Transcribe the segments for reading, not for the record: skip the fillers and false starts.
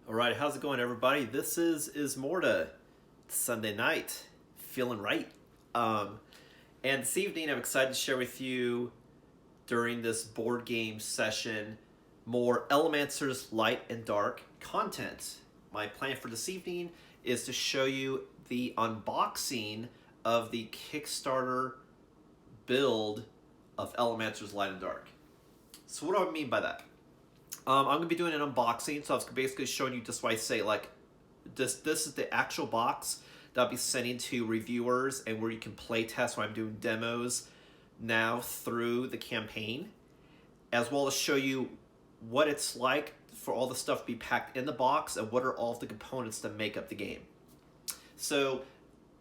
All right, how's it going, everybody? This is Ismortah. It's Sunday night, feeling right. And this evening, I'm excited to share with you during this board game session more ELEMANCERS Light and Dark content. My plan for this evening is to show you the unboxing of the Kickstarter build of ELEMANCERS Light and Dark. So what do I mean by that? I'm going to be doing an unboxing, so I was basically showing you just what I say, like, this is the actual box that I'll be sending to reviewers and where you can play test when I'm doing demos now through the campaign, as well as show you what it's like for all the stuff to be packed in the box and what are all of the components that make up the game. So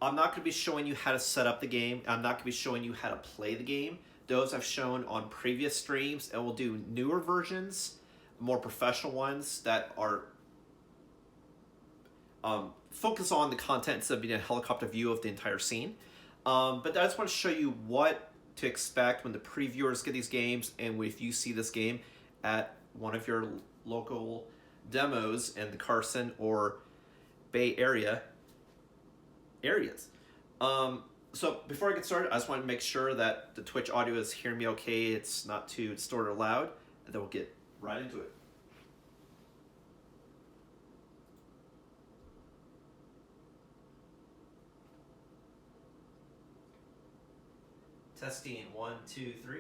I'm not going to be showing you how to set up the game. I'm not going to be showing you how to play the game. Those I've shown on previous streams, and we'll do newer versions, more professional ones that are focus on the content instead of being a helicopter view of the entire scene. But I just want to show you what to expect when the previewers get these games, and if you see this game at one of your local demos in the Carson or Bay Area areas. So before I get started, I just want to make sure that the Twitch audio is hearing me okay. It's not too distorted or loud, and then we'll get right into it. Testing 1, 2, 3.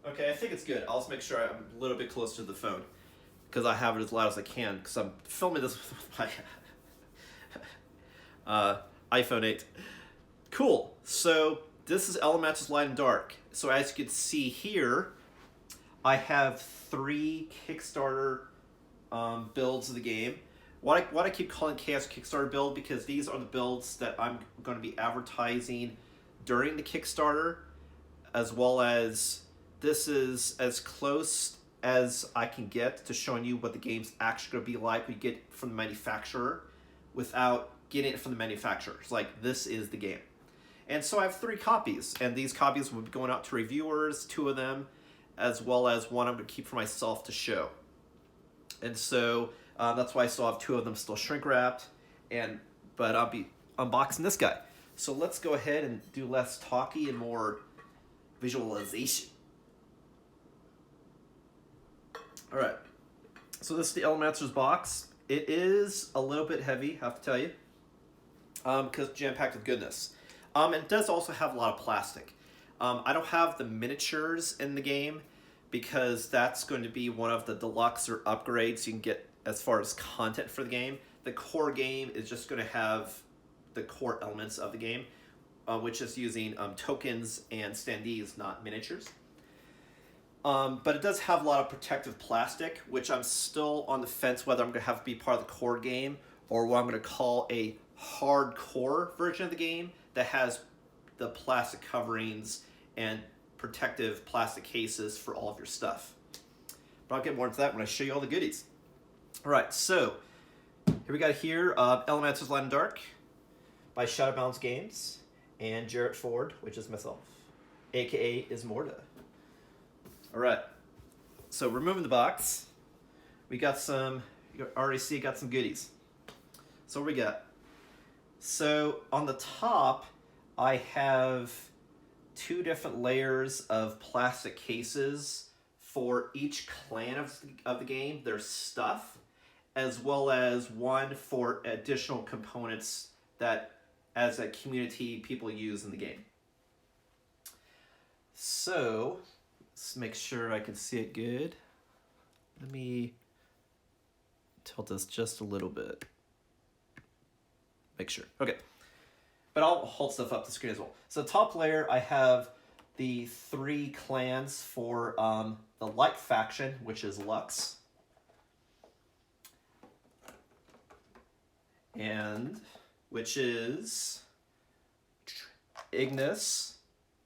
Okay, I think it's good. I'll just make sure I'm a little bit closer to the phone because I have it as loud as I can because I'm filming this with my iPhone 8. Cool. So this is ELEMANCERS Light and Dark. So as you can see here, I have 3 Kickstarter builds of the game. What I keep calling Chaos Kickstarter build, because these are the builds that I'm going to be advertising during the Kickstarter, as well as this is as close as I can get to showing you what the game's actually going to be like when you get from the manufacturer without getting it from the manufacturer. It's like, this is the game. And so I have 3 copies, and these copies will be going out to reviewers, 2 of them, as well as one I'm going to keep for myself to show. And so that's why I still have 2 of them still shrink wrapped, but I'll be unboxing this guy. So let's go ahead and do less talky and more visualization. All right, so this is the ELEMANCERS box. It is a little bit heavy, I have to tell you, because jam-packed with goodness. It does also have a lot of plastic. I don't have the miniatures in the game because that's going to be one of the deluxe or upgrades you can get as far as content for the game. The core game is just going to have the core elements of the game, which is using tokens and standees, not miniatures. But it does have a lot of protective plastic, which I'm still on the fence whether I'm going to have to be part of the core game or what I'm going to call a hardcore version of the game that has the plastic coverings and protective plastic cases for all of your stuff. But I'll get more into that when I show you all the goodies. All right, so here we got here ELEMANCERS Light and Dark by Shadowbound Games and Jarrett Ford, which is myself, aka Ismortah. All right, so removing the box, we got some, you already see, got some goodies. So what we got? So on the top, I have 2 different layers of plastic cases for each clan of the game, their stuff, as well as one for additional components that, as a community, people use in the game. So let's make sure I can see it good. Let me tilt this just a little bit. Make sure. Okay. But I'll hold stuff up the screen as well. So top layer, I have the 3 clans for the Light faction, which is Lux. And which is Ignis,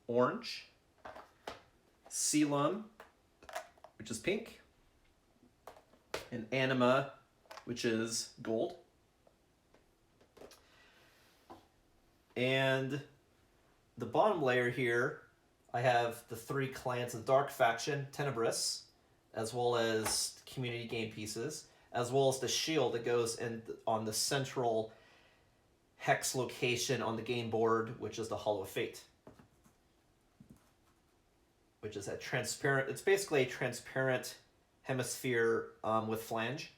orange. Celum, which is pink. And Anima, which is gold. And the bottom layer here I have the 3 clans of Dark Faction, Tenebris, as well as community game pieces, as well as the shield that goes in on the central hex location on the game board, which is the Hollow of Fate. Which is a transparent, it's basically a transparent hemisphere with flange,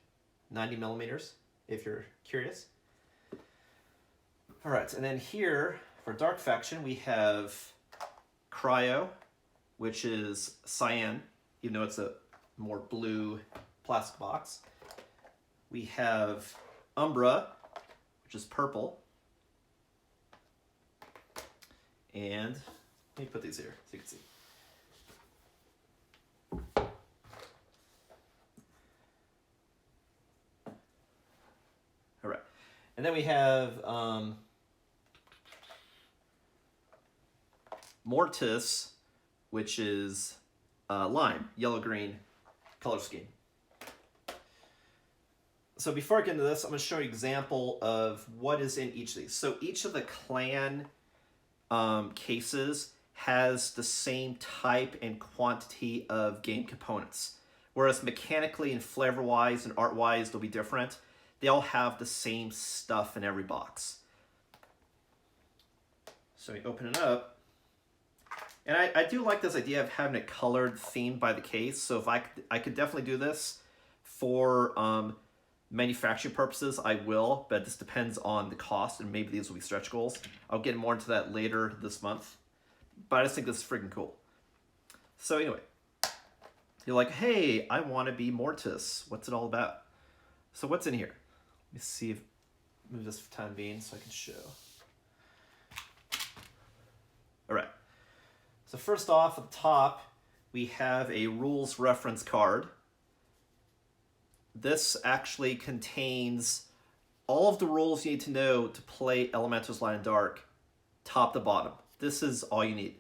90 millimeters, if you're curious. All right, and then here for Dark Faction, we have Cryo, which is cyan, even though it's a more blue plastic box. We have Umbra, which is purple. And let me put these here so you can see. All right. And then we have Mortis, which is lime, yellow-green color scheme. So before I get into this, I'm going to show you an example of what is in each of these. So each of the clan cases has the same type and quantity of game components. Whereas mechanically and flavor-wise and art-wise, they'll be different. They all have the same stuff in every box. So we open it up. And I do like this idea of having it colored, themed by the case. So if I could definitely do this for manufacturing purposes, I will, but this depends on the cost, and maybe these will be stretch goals. I'll get more into that later this month. But I just think this is freaking cool. So anyway, you're like, hey, I want to be Mortis. What's it all about? So what's in here? Let me see if move this for time being so I can show. All right. So first off, at the top, we have a rules reference card. This actually contains all of the rules you need to know to play Elemental's Light and Dark, top to bottom. This is all you need.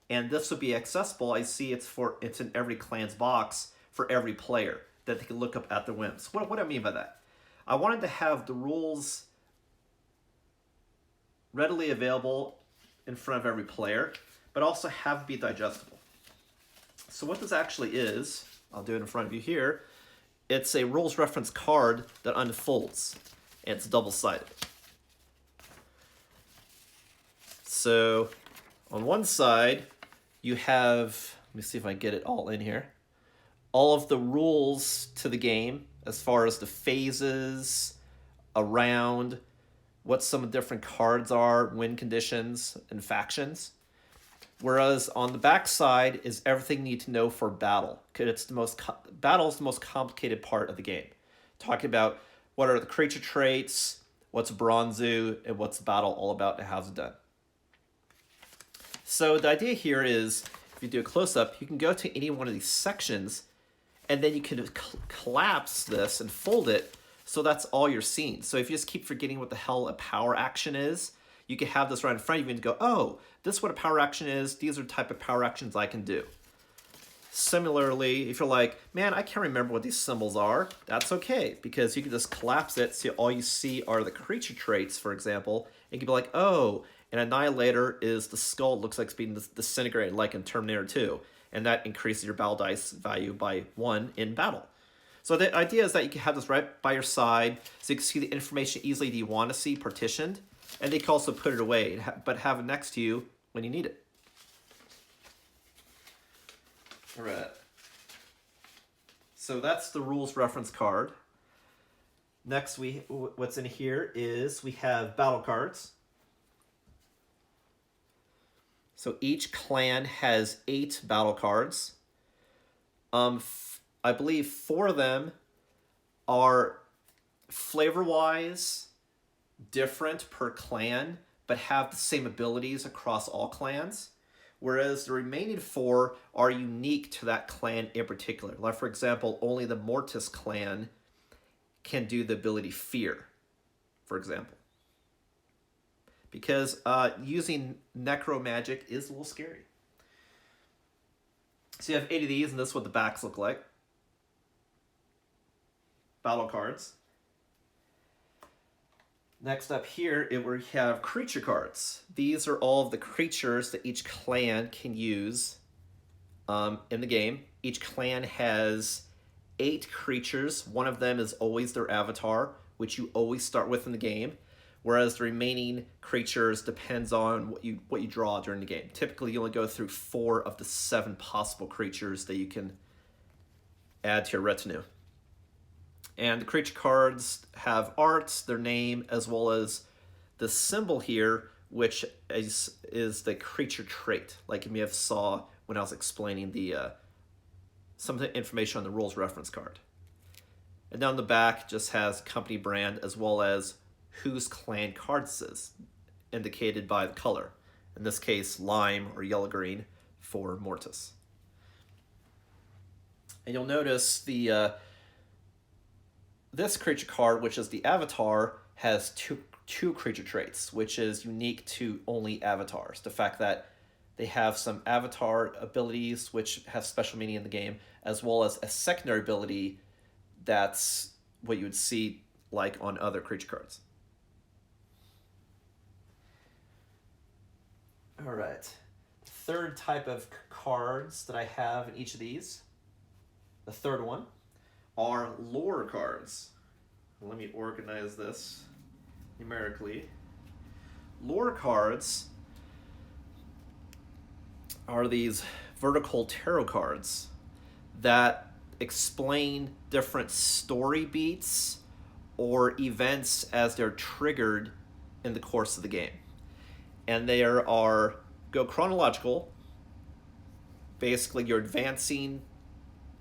And this would be accessible. I see it's in every clan's box for every player that they can look up at their whims. What do I mean by that? I wanted to have the rules readily available in front of every player, but also have it be digestible. So what this actually is, I'll do it in front of you here, it's a rules reference card that unfolds, and it's double-sided. So on one side, you have, let me see if I get it all in here, all of the rules to the game as far as the phases, around, what some of the different cards are, win conditions, and factions. Whereas on the back side is everything you need to know for battle. Because battle is the most complicated part of the game. Talking about what are the creature traits, what's Bronzu, and what's the battle all about and how's it done. So the idea here is, if you do a close-up, you can go to any one of these sections, and then you can collapse this and fold it so that's all you're seeing. So if you just keep forgetting what the hell a power action is, you can have this right in front of you and go, oh, this is what a power action is. These are the type of power actions I can do. Similarly, if you're like, man, I can't remember what these symbols are, that's okay, because you can just collapse it so all you see are the creature traits, for example, and you can be like, oh, an Annihilator is the skull, it looks like it's being disintegrated like in Terminator 2, and that increases your battle dice value by 1 in battle. So the idea is that you can have this right by your side, so you can see the information easily that you want to see partitioned, and they can also put it away, but have it next to you when you need it. All right. So that's the rules reference card. Next, what's in here is we have battle cards. So each clan has 8 battle cards. I believe 4 of them are flavor-wise different per clan, but have the same abilities across all clans. Whereas the remaining 4 are unique to that clan in particular. Like, for example, only the Mortis clan can do the ability Fear, for example. Because using necro magic is a little scary. So you have 8 of these, and this is what the backs look like. Battle cards. Next up here, we have creature cards. These are all of the creatures that each clan can use in the game. Each clan has 8 creatures. One of them is always their avatar, which you always start with in the game, whereas the remaining creatures depends on what you draw during the game. Typically, you only go through 4 of the 7 possible creatures that you can add to your retinue. And the creature cards have art, their name, as well as the symbol here, which is the creature trait, like you may have saw when I was explaining some of the information on the rules reference card. And down the back just has company brand as well as whose clan card this is, indicated by the color. In this case, lime or yellow-green for Mortis. And you'll notice this creature card, which is the avatar, has two creature traits, which is unique to only avatars. The fact that they have some avatar abilities which have special meaning in the game, as well as a secondary ability that's what you would see like on other creature cards. All right. Third type of cards that I have in each of these, the third one, are lore cards. Let me organize this numerically. Lore cards are these vertical tarot cards that explain different story beats or events as they're triggered in the course of the game. And they go chronological. Basically, you're advancing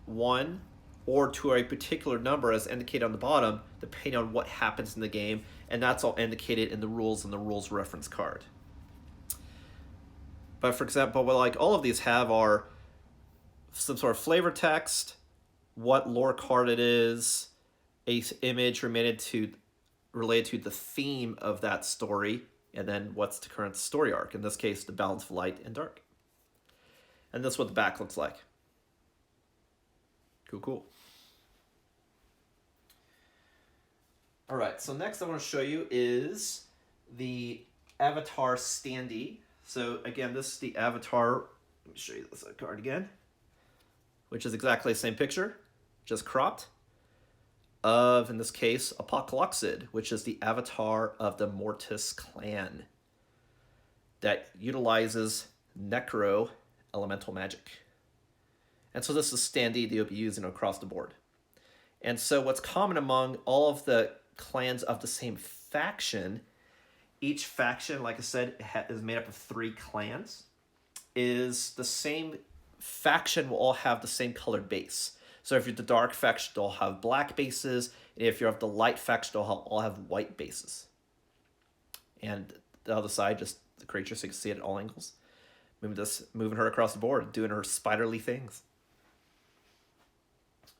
1 or to a particular number as indicated on the bottom, depending on what happens in the game, and that's all indicated in the rules and the rules reference card. But for example, what like all of these have are some sort of flavor text, what lore card it is, a image related to the theme of that story, and then what's the current story arc. In this case, the balance of light and dark. And this is what the back looks like. Cool. All right, so next I want to show you is the avatar standee. So again, this is the avatar. Let me show you this card again, which is exactly the same picture, just cropped, of, in this case, Apocalypsid, which is the avatar of the Mortis clan that utilizes Necro elemental magic. And so this is standee that you'll be using across the board. And so what's common among all of the clans of the same faction, each faction, like I said, is made up of 3 clans, is the same faction will all have the same colored base. So if you're the dark faction, they'll have black bases, and if you're of the light faction, they'll all have white bases. And the other side, just the creature, so you can see it at all angles. Moving her across the board, doing her spiderly things.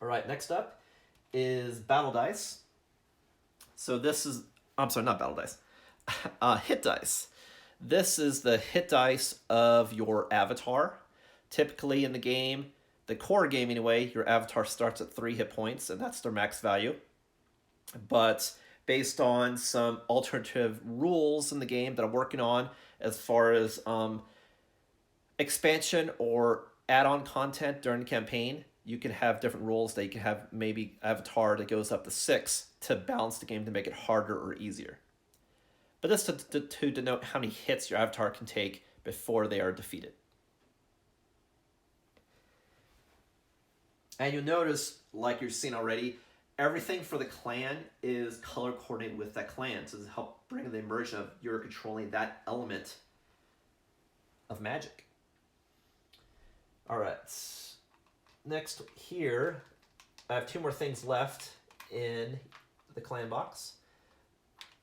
All right, next up is Battle Dice. So this is, I'm sorry, not Battle Dice. Hit Dice. This is the hit dice of your avatar. Typically in the game, the core game anyway, your avatar starts at 3 hit points, and that's their max value. But based on some alternative rules in the game that I'm working on as far as expansion or add-on content during the campaign, you can have different rules that you can have maybe avatar that goes up to 6 to balance the game to make it harder or easier. But this to denote how many hits your avatar can take before they are defeated. And you'll notice, like you've seen already, everything for the clan is color coordinated with that clan to help bring the immersion of you're controlling that element of magic. All right. Next here, I have 2 more things left in the clan box.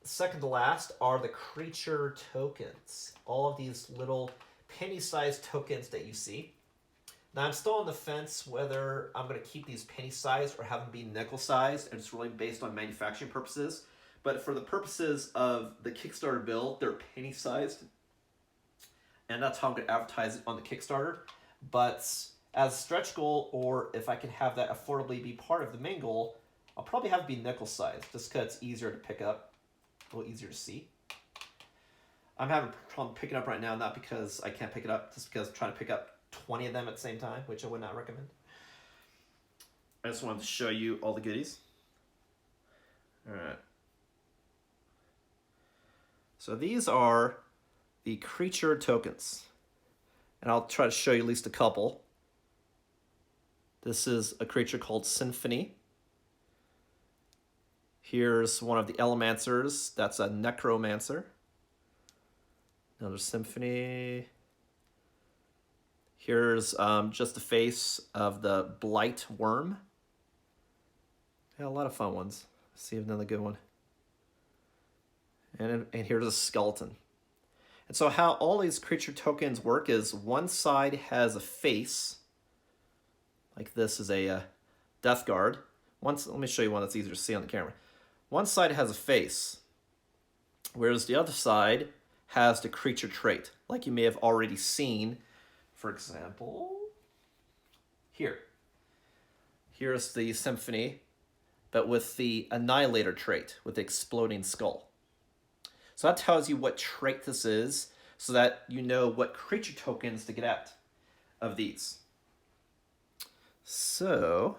Second to last are the creature tokens. All of these little penny-sized tokens that you see. Now I'm still on the fence whether I'm going to keep these penny-sized or have them be nickel-sized, and it's really based on manufacturing purposes. But for the purposes of the Kickstarter build, they're penny-sized, and that's how I'm going to advertise it on the Kickstarter. But as a stretch goal, or if I can have that affordably be part of the main goal, I'll probably have it be nickel-sized, just because it's easier to pick up. a little easier to see. I'm having a problem picking up right now, not because I can't pick it up, just because I'm trying to pick up 20 of them at the same time, which I would not recommend. I just wanted to show you all the goodies. All right. So these are the creature tokens. And I'll try to show you at least a couple. This is a creature called Symphony. Here's one of the Elemencers. That's a Necromancer. Another Symphony. Here's just the face of the Blight Worm. Yeah, a lot of fun ones. Let's see another good one. And here's a skeleton. And so how all these creature tokens work is one side has a face. Like this is a Death Guard. Let me show you one that's easier to see on the camera. One side has a face, whereas the other side has the creature trait, like you may have already seen. For example, here. Here's the Symphony, but with the Annihilator trait, with the exploding skull. So that tells you what trait this is, so that you know what creature tokens to get at of these. So,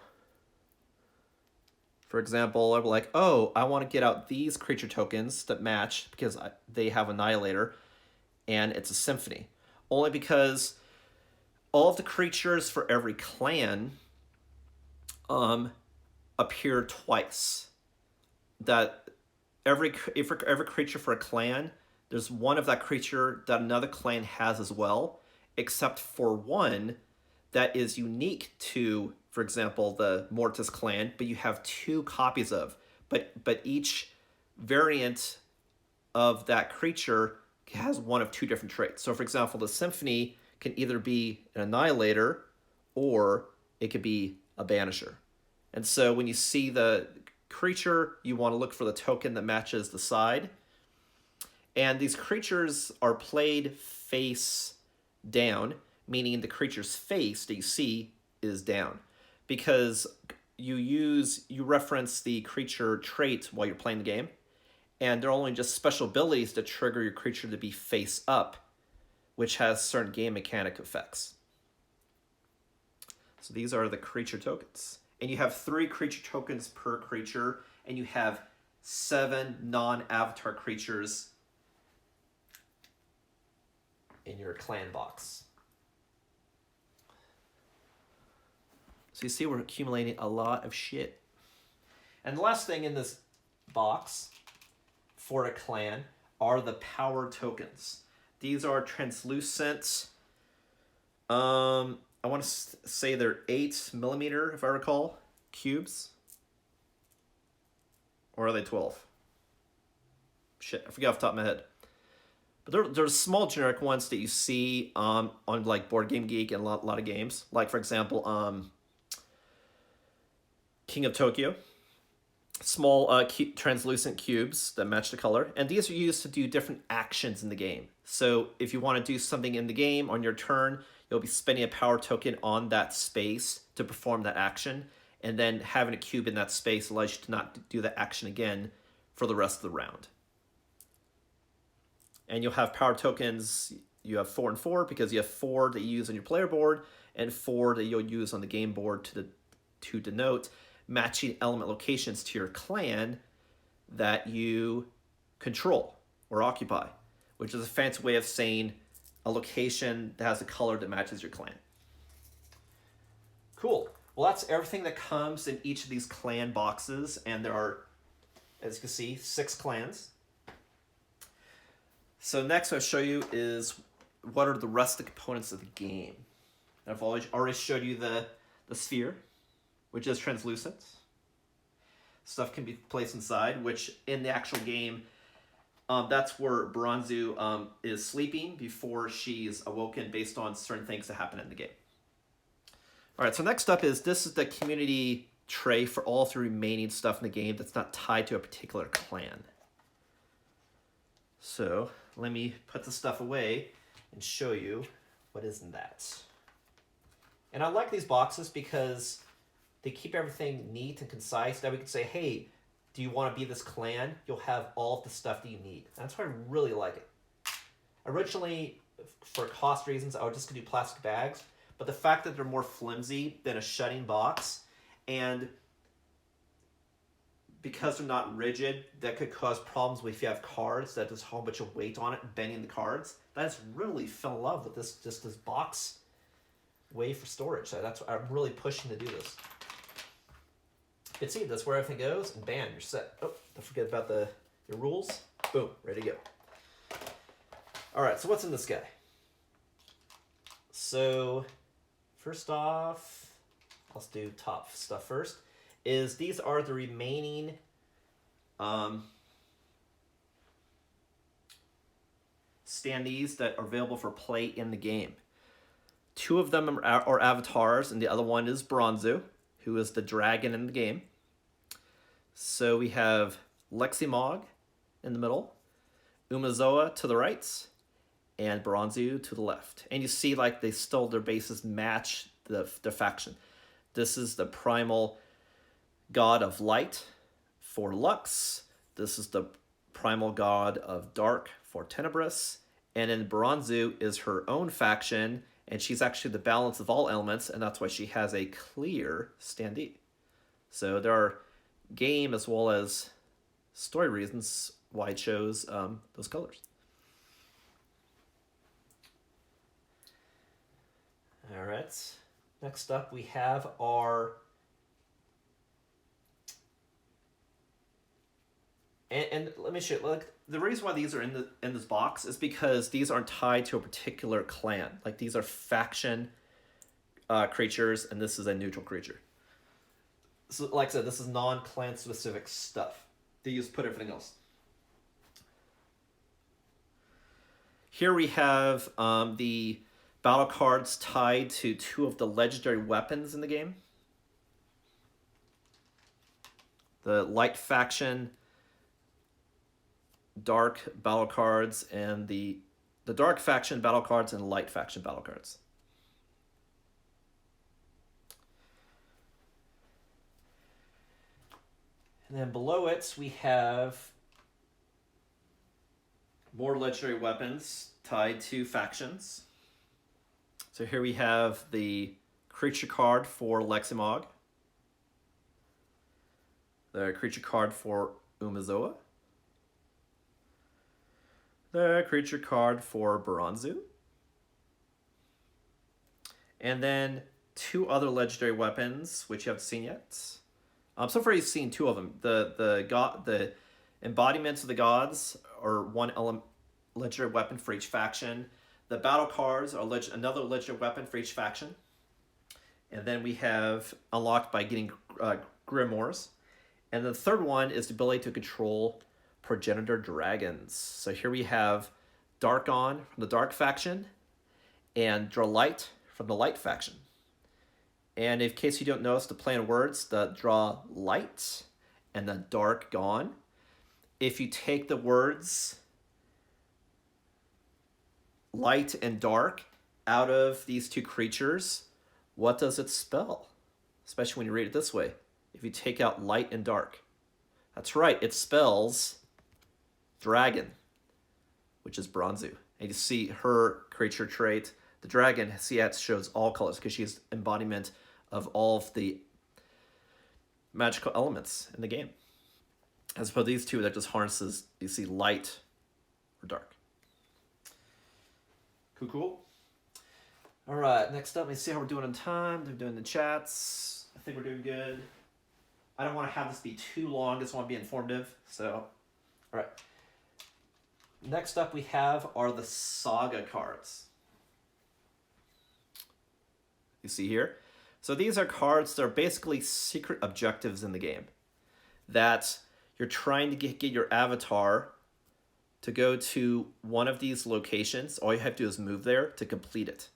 for example, I'm like, oh, I want to get out these creature tokens that match because they have Annihilator, and it's a Symphony. Only because all of the creatures for every clan appear twice. That every creature for a clan, there's one of that creature that another clan has as well, except for one that is unique to, for example, the Mortis clan, but you have 2 copies of. But each variant of that creature has one of 2 different traits. So for example, the Symphony can either be an Annihilator or it could be a Banisher. And so when you see the creature, you want to look for the token that matches the side. And these creatures are played face down, meaning the creature's face that you see is down. Because you reference the creature trait while you're playing the game, and they're only just special abilities that trigger your creature to be face up, which has certain game mechanic effects. So these are the creature tokens. And you have 3 creature tokens per creature, and you have 7 non-avatar creatures in your clan box. So you see we're accumulating a lot of shit. And the last thing in this box for a clan are the power tokens. These are translucent. I want to say they're 8mm, if I recall, cubes. Or are they 12? Shit, I forgot off the top of my head. But there's small generic ones that you see on like Board Game Geek and a lot of games. Like, for example, King of Tokyo. Small translucent cubes that match the color. And these are used to do different actions in the game. So if you want to do something in the game on your turn, you'll be spending a power token on that space to perform that action. And then having a cube in that space allows you to not do that action again for the rest of the round. And you'll have power tokens. You have 4 and 4 because you have 4 that you use on your player board and 4 that you'll use on the game board to denote matching element locations to your clan that you control or occupy, which is a fancy way of saying a location that has a color that matches your clan. Cool. Well, that's everything that comes in each of these clan boxes, and there are, as you can see, 6 clans. So next what I'll show you is what are the rest of the components of the game. I've already showed you the sphere, which is translucent. Stuff can be placed inside, which in the actual game, that's where Bronzu is sleeping before she's awoken based on certain things that happen in the game. All right, so next up this is the community tray for all the remaining stuff in the game that's not tied to a particular clan. So let me put the stuff away and show you what is in that. And I like these boxes because they keep everything neat and concise. That we can say, hey, do you want to be this clan, you'll have all of the stuff that you need. That's why I really like it. Originally, for cost reasons, I was just going to do plastic bags, but the fact that they're more flimsy than a shutting box, and because they're not rigid, that could cause problems if you have cards that there's a whole bunch of weight on it and bending the cards. That's really fell in love with this box way for storage. So that's I'm really pushing to do this. But see, that's where everything goes, and bam, you're set. Oh, don't forget about your rules. Boom, ready to go. All right, so what's in this guy? So first off, let's do top stuff first. These are the remaining standees that are available for play in the game. 2 of them are avatars, and the other one is Bronzu, who is the dragon in the game. So we have Leximog in the middle, Umezoa to the right, and Bronzu to the left. And you see like they still, their bases match the faction. This is the primal god of light for Lux. This is the primal god of dark for Tenebris. And then Bronzu is her own faction, and she's actually the balance of all elements, and that's why she has a clear standee. So there are game as well as story reasons why I chose those colors. All right. Next up, we have our and let me show you. Like, the reason why these are in this box is because these aren't tied to a particular clan. Like, these are faction creatures, and this is a neutral creature. So, like I said, this is non-clan specific stuff. They just put everything else. Here we have the battle cards tied to 2 of the legendary weapons in the game. The light faction dark battle cards, and the dark faction battle cards and light faction battle cards. And then below it, we have more legendary weapons tied to factions. So here we have the creature card for Leximog, the creature card for Umezoa, the creature card for Bronzu, and then 2 other legendary weapons which you haven't seen yet. So far you've seen 2 of them. The embodiments of the gods are 1 legendary weapon for each faction. The battle cards are another legendary weapon for each faction. And then we have unlocked by getting grimoires. And the third one is the ability to control progenitor dragons. So here we have Darkon from the dark faction and Dralight from the light faction. And in case you don't notice the play on words, the draw light and the dark gone. If you take the words light and dark out of these 2 creatures, what does it spell? Especially when you read it this way. If you take out light and dark. That's right, it spells dragon, which is Bronzu. And you see her creature trait. The dragon, see, it shows all colors because she's embodiment of all of the magical elements in the game. As opposed to these 2 that just harnesses, you see light or dark. Cool, cool. All right, next up, let me see how we're doing on time. They're doing the chats. I think we're doing good. I don't want to have this be too long. I just want to be informative. So, all right. Next up we have are the Saga cards. You see here? So these are cards that are basically secret objectives in the game. That you're trying to get your avatar to go to one of these locations. All you have to do is move there to complete it.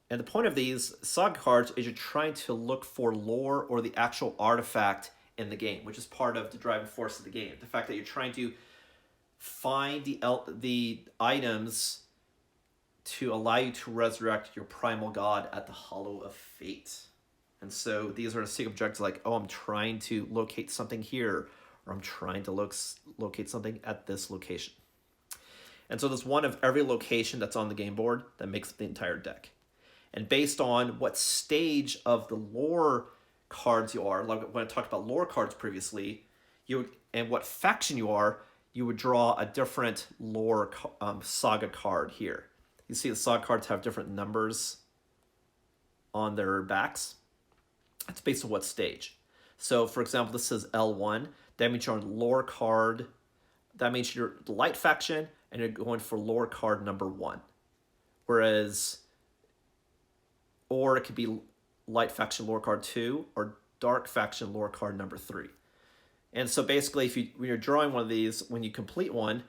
And the point of these Saga cards is you're trying to look for lore or the actual artifact in the game, which is part of the driving force of the game. The fact that you're trying to find the items to allow you to resurrect your primal god at the Hollow of Fate. And so these are the secret objectives like, oh, I'm trying to locate something here, or I'm trying to locate something at this location. And so there's one of every location that's on the game board that makes the entire deck. And based on what stage of the lore cards you are, like when I talked about lore cards previously, and what faction you are, you would draw a different lore saga card here. You see the saga cards have different numbers on their backs. It's based on what stage. So, for example, this says L1. That means you're on lore card. That means you're the light faction, and you're going for lore card number 1. Whereas, or it could be light faction lore card 2, or dark faction lore card number 3. And so basically, when you're drawing one of these, when you complete one,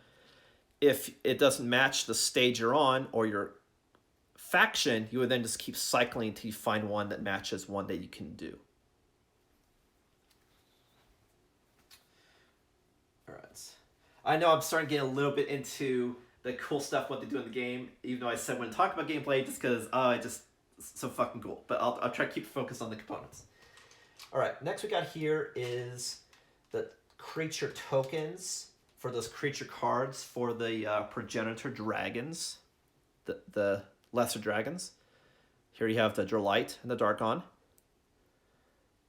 if it doesn't match the stage you're on or your faction, you would then just keep cycling until you find one that matches one that you can do. All right. I know I'm starting to get a little bit into the cool stuff, what they do in the game, even though I said when talk about gameplay, just because it's so fucking cool. But I'll try to keep focused on the components. All right, next we got here is the creature tokens for those creature cards for the progenitor dragons, the lesser dragons. Here you have the Dralight and the Darkon.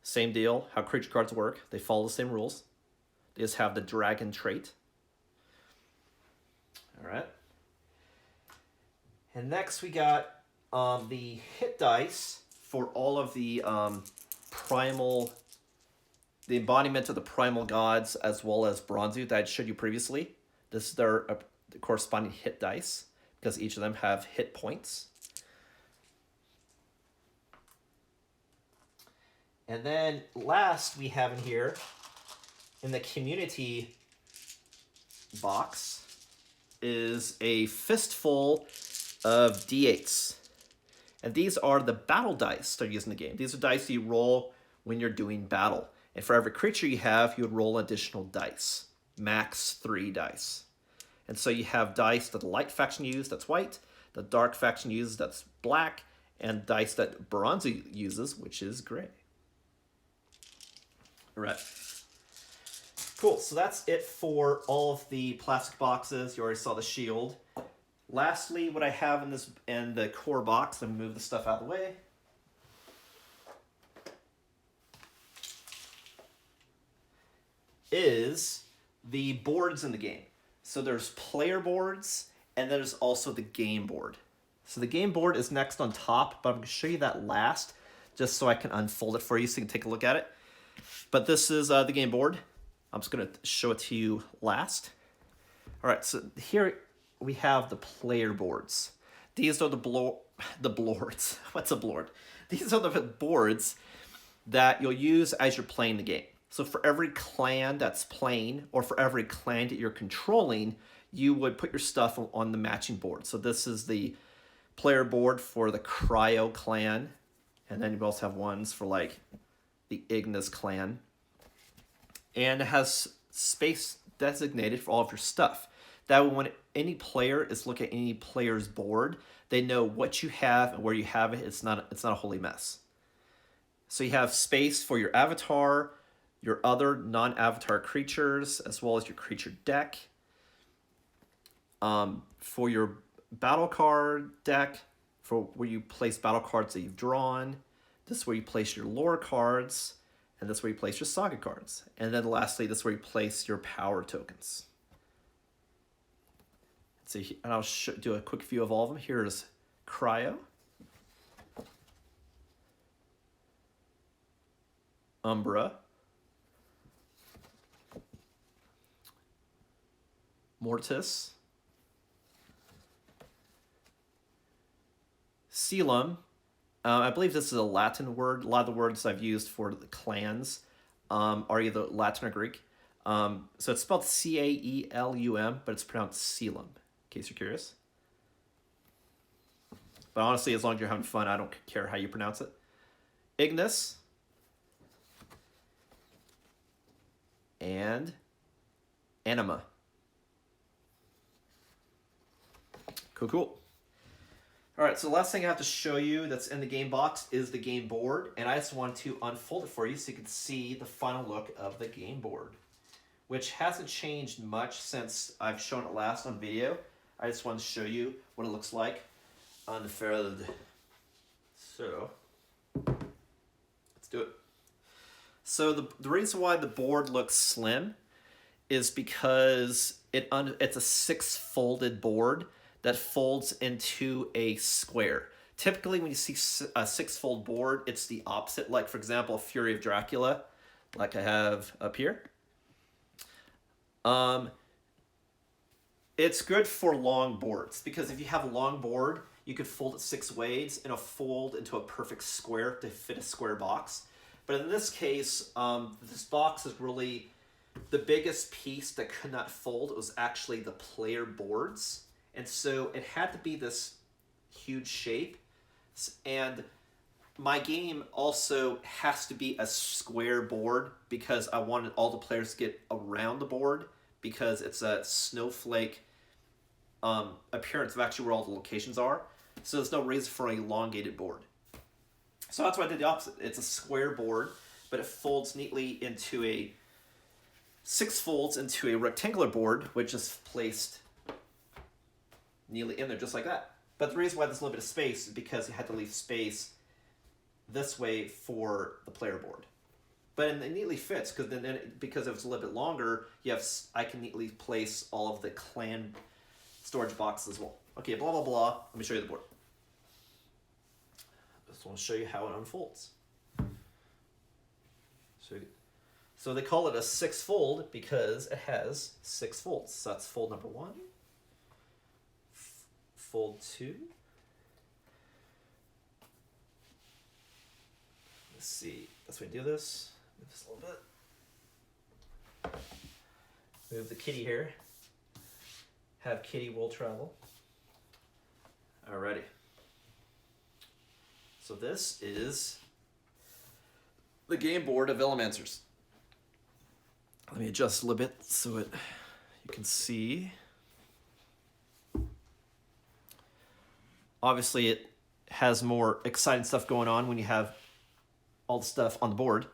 Same deal, how creature cards work. They follow the same rules. They just have the dragon trait. All right. And next we got the hit dice for all of the the embodiment of the primal gods, as well as Bronzu that I showed you previously. This is their the corresponding hit dice, because each of them have hit points. And then last we have in here, in the community box, is a fistful of D8s. And these are the battle dice they're using in the game. These are dice you roll when you're doing battle. And for every creature you have, you would roll additional dice. Max 3 dice. And so you have dice that the light faction uses, that's white. The dark faction uses, that's black. And dice that Bronzu uses, which is gray. All right. Cool, so that's it for all of the plastic boxes. You already saw the shield. Lastly, what I have in the core box, let me move the stuff out of the way. Is the boards in the game. So there's player boards, and there's also the game board. So the game board is next on top, but I'm going to show you that last, just so I can unfold it for you so you can take a look at it. But this is the game board. I'm just going to show it to you last. All right, so here we have the player boards. These are the boards. What's a board? These are the boards that you'll use as you're playing the game. So for every clan that's playing, or for every clan that you're controlling, you would put your stuff on the matching board. So this is the player board for the Cryo clan. And then you also have ones for like the Ignis clan. And it has space designated for all of your stuff. That way when any player is looking at any player's board, they know what you have and where you have it. It's not a holy mess. So you have space for your avatar, your other non-avatar creatures, as well as your creature deck. For your battle card deck, for where you place battle cards that you've drawn. This is where you place your lore cards, and this is where you place your saga cards. And then lastly, this is where you place your power tokens. So, and I'll do a quick view of all of them. Here's Cryo, Umbra, Mortis, Coelum. I believe this is a Latin word. A lot of the words I've used for the clans are either Latin or Greek. So it's spelled C-A-E-L-U-M, but it's pronounced Coelum, in case you're curious. But honestly, as long as you're having fun, I don't care how you pronounce it. Ignis. And Anima. Cool, cool. All right, so the last thing I have to show you that's in the game box is the game board, and I just want to unfold it for you so you can see the final look of the game board, which hasn't changed much since I've shown it last on video. I just want to show you what it looks like unfurled. So, let's do it. So the reason why the board looks slim is because it's a 6-folded board that folds into a square. Typically, when you see a 6-fold board, it's the opposite. Like, for example, Fury of Dracula, like I have up here. It's good for long boards, because if you have a long board, you could fold it 6 ways and it'll fold into a perfect square to fit a square box. But in this case, this box is really the biggest piece that could not fold. It was actually the player boards. And so it had to be this huge shape. And my game also has to be a square board because I wanted all the players to get around the board, because it's a snowflake appearance of actually where all the locations are. So there's no reason for an elongated board. So that's why I did the opposite. It's a square board, but it folds neatly into a 6 folds into a rectangular board, which is placed neatly in there just like that. But the reason why there's a little bit of space is because you had to leave space this way for the player board. But it neatly fits, because if it's a little bit longer, I can neatly place all of the clan storage boxes as well. Okay, blah, blah, blah. Let me show you the board. I just want to show you how it unfolds. So they call it a 6-fold because it has 6 folds. So that's fold number 1, fold 2. Let's see. That's why I do this. Move this a little bit. Move the kitty here. Have kitty will travel. Alrighty. So this is the game board of ELEMANCERS. Let me adjust a little bit so you can see. Obviously, it has more exciting stuff going on when you have all the stuff on the board.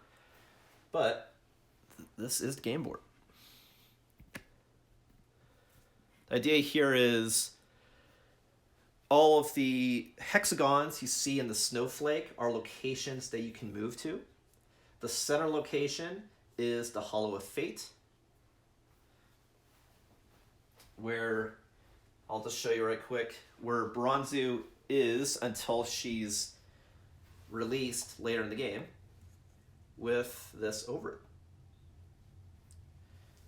But this is the game board. The idea here is all of the hexagons you see in the snowflake are locations that you can move to. The center location is the Hollow of Fate, where, I'll just show you right quick, where Bronzu is until she's released later in the game, with this over it,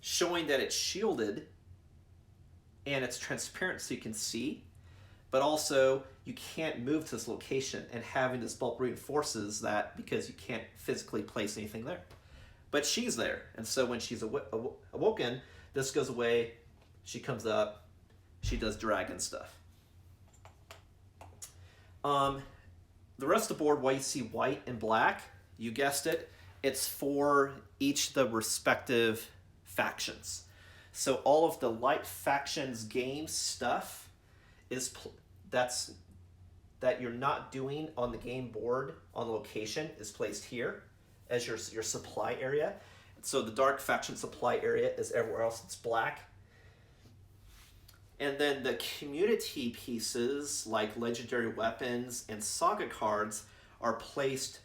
showing that it's shielded and it's transparent so you can see, but also you can't move to this location, and having this bulk reinforces that because you can't physically place anything there. But she's there, and so when she's awoken, this goes away, she comes up, she does dragon stuff. The rest of the board, why you see white and black, you guessed it, it's for each of the respective factions. So all of the light factions game stuff is that you're not doing on the game board on location is placed here as your supply area. So the dark faction supply area is everywhere else. It's black. And then the community pieces like legendary weapons and saga cards are placed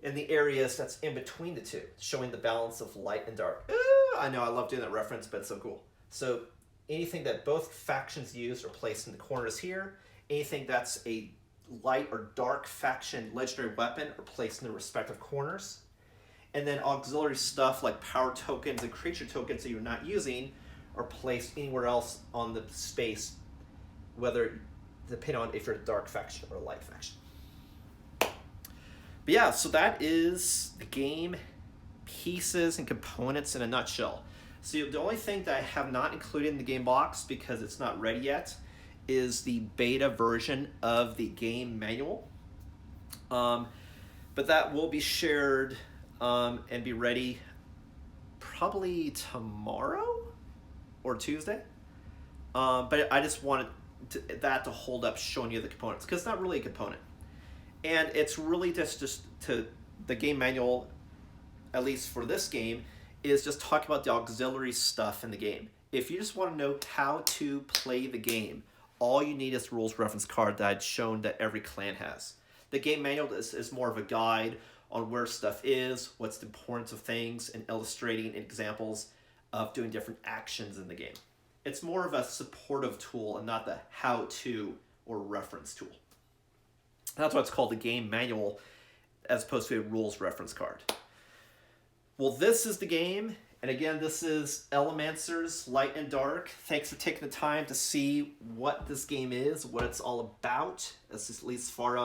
in the areas that's in between the two, showing the balance of light and dark. I know, I love doing that reference, but it's so cool. So anything that both factions use are placed in the corners here. Anything that's a light or dark faction legendary weapon are placed in the respective corners. And then auxiliary stuff like power tokens and creature tokens that you're not using are placed anywhere else on the space, whether depending on if you're a dark faction or a light faction. But yeah, so that is the game pieces and components in a nutshell. So the only thing that I have not included in the game box because it's not ready yet is the beta version of the game manual. But that will be shared and be ready probably tomorrow or Tuesday. But I just wanted that to hold up showing you the components, because it's not really a component. And it's really just to the game manual, at least for this game, is just talk about the auxiliary stuff in the game. If you just want to know how to play the game, all you need is the rules reference card that I'd shown that every clan has. The game manual is more of a guide on where stuff is, what's the importance of things, and illustrating examples of doing different actions in the game. It's more of a supportive tool and not the how-to or reference tool. That's why it's called the game manual as opposed to a rules reference card. Well, this is the game. And again, this is ELEMANCERS Light and Dark. Thanks for taking the time to see what this game is, what it's all about, at least as far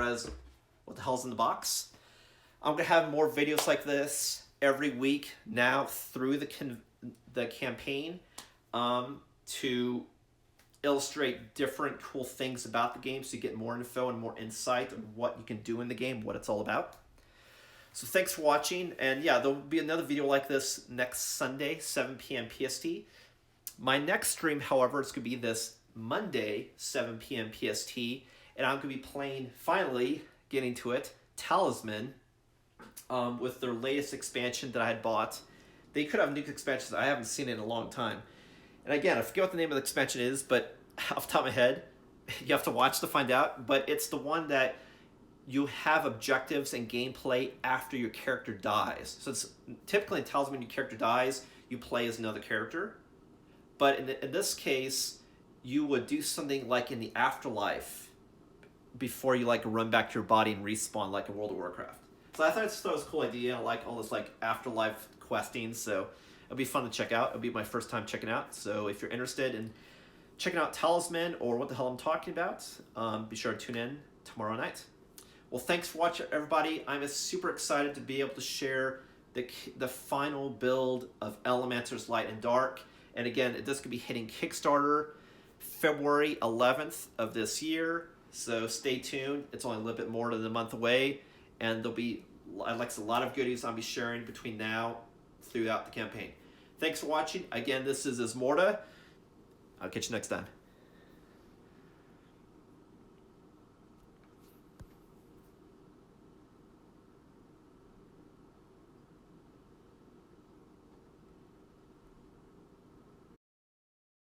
as what the hell's in the box. I'm going to have more videos like this every week now through the campaign to illustrate different cool things about the game so you get more info and more insight on what you can do in the game, what it's all about. So thanks for watching, and yeah, there'll be another video like this next Sunday, 7 p.m. PST. My next stream, however, is going to be this Monday, 7 p.m. PST, and I'm going to be playing, finally, getting to it, Talisman, with their latest expansion that I had bought. They could have new expansions. I haven't seen it in a long time. And again, I forget what the name of the expansion is, but off the top of my head, you have to watch to find out, but it's the one that you have objectives and gameplay after your character dies. So it's typically in Talisman, your character dies, you play as another character. But in this case, you would do something like in the afterlife before you like run back to your body and respawn like in World of Warcraft. So I thought it was a cool idea, like all this like afterlife questing. So it'll be fun to check out. It'll be my first time checking out. So if you're interested in checking out Talisman or what the hell I'm talking about, be sure to tune in tomorrow night. Well, thanks for watching, everybody. I'm super excited to be able to share the final build of ELEMANCERS Light and Dark. And again, this could be hitting Kickstarter February 11th of this year. So stay tuned. It's only a little bit more than a month away. And there'll be a lot of goodies I'll be sharing between now throughout the campaign. Thanks for watching. Again, this is Ismortah. I'll catch you next time.